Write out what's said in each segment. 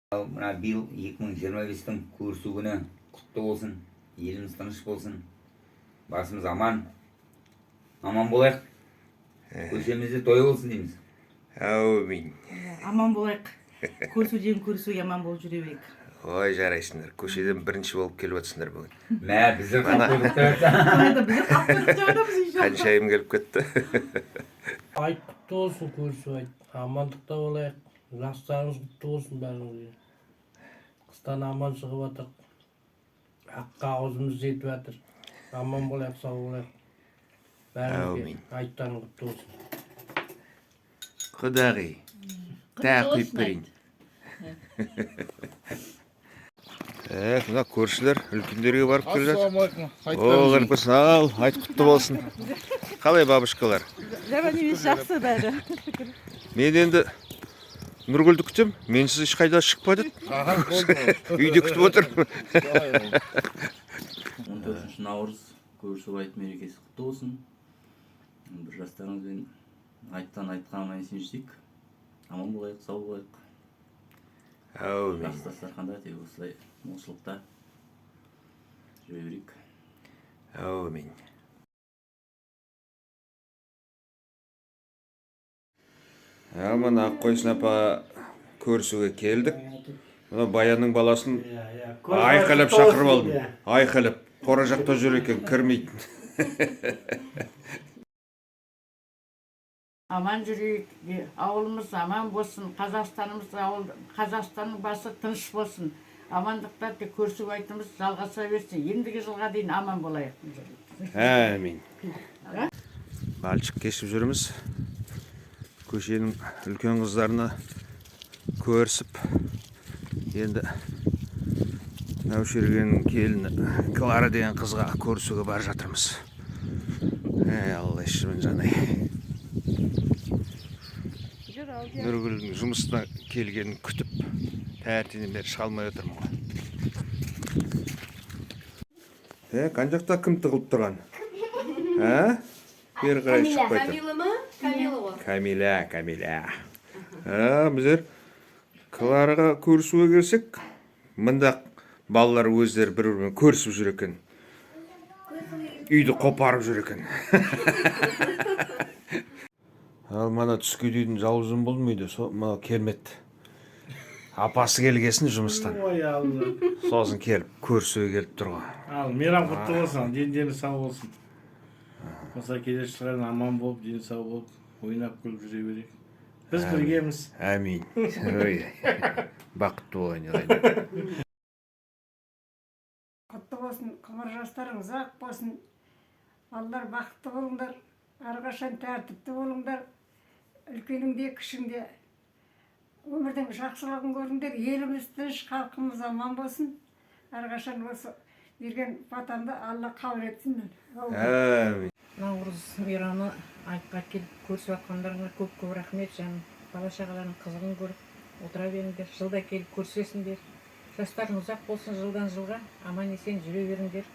Мына биыл 2025-тің көрісу күні құтты болсын. Еліміз тыныш болсын. Басымыз аман болайық. Көшемізде той болсын дейміз. Әумин. Аман болайық. Көрісуден көрісуге аман болып жүре берейік. Ой, жарайсыңдар. Көшеден бірінші болып келіп жатсыңдар бүгін. Мә, біздер қапқырлық Қаншайым келіп кетті. Айт құтты болсын, көрісу айт. Амандықта болайық. Жастарыңыз құтты болсын бәріңізге. Қыстан аман шығып жатыр. Аққа аузымыз жетіп жатыр. Аман болайық, сау болайық. Бәріңізге айттарың құтты болсын. Құдағи, тағы құйып берейін. Мына көршілер үлкендерге барып келе жатыр. Оғыр болсын, ал, айт құтты болсын. Қалай бабушкалар? Жаман емес, жақсы бәрі. Мен енді Нұргүлді күтем, менсіз ешқайда шықпады. Үйде күтіп отырмын. 14 наурыз көрісу айт мерекесі құтты болсын. Бір жастарыңызбен айттан айтқанына сенсек, аман болайық, сау болайық. Әумин. Жақсы дастарханда тек осылай молшылықта жүре берейік. Әумин. Мына Аққойсын апа көрісуге келдік. Мына Баянның баласын айқайлап шақырып алдым. Айқайлап, қора жақта жүр екен, кірмейтін. Аман жүрейік, ауылымыз аман болсын, Қазақстанның басы тыныш болсын. Амандықта тек көрісу айтымыз жалғаса берсін. Ендігі жылға дейін аман болайық. Әмин. Балшық кешіп жүрміз. Көшенің үлкен қыздарына көрісіп, енді Нәушергеннің келіні Клара деген қызға көрісуге бар жатырмыз. Алла ішімін жанай. Нұргүлдің жұмысына келгенін күтіп, тәртінен бері шалмай отырмын ғой. Қан жақта кім тығылып тұрған? Бері қарай шықпай тұр. Камила. Біздер Клараға көрісуге келсек, мында балалар өздері бір-бірімен көрісіп жүр екен. Үйді қопарып жүр екен. Ал мана түске дейін жалғызым болмайды, мына келмеді. Апасы келгесін жұмыстан. Сосын келіп, көрісуге келіп тұрған. Ал, мейрам құтты болсын, дені сау болсын. Осы келешілерін аман болып, дені сау болып, ойнап күліп жүре берейік. Біз біргеміз. Әмин. Бақытты болайын. Құтты болсын, қымыр жастарыңыз ақ болсын. Аллар бақытты болыңдар, әрқашан тәртіпті болыңдар. Үлкеніңде, кішіңде өмірдің жақсылығын көріңдер. Еліміз тыныш, халқымыз аман болсын. Әрқашан осы берген батамды Алла қабыл етсін. Әмин. Наурыз мейрамы айтқа келіп көрісіп жатқандарыңа көп рахмет жаным. Бала-шағалардың қызығын көріп отыра беріңдер. Жылда келіп көрісесіңдер. Жастарың ұзақ болсын жылдан жылға. Аман есен жүре беріңдер.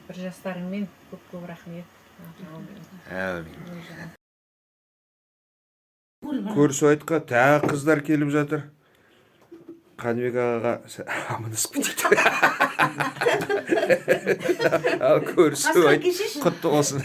Бір жастарыңмен көп рахмет. Әмин. Көрісу айтқа тағы қыздар келіп жатыр. Қанбек ағаға амандасып кетейді. Ал көрісу айт құтты болсын.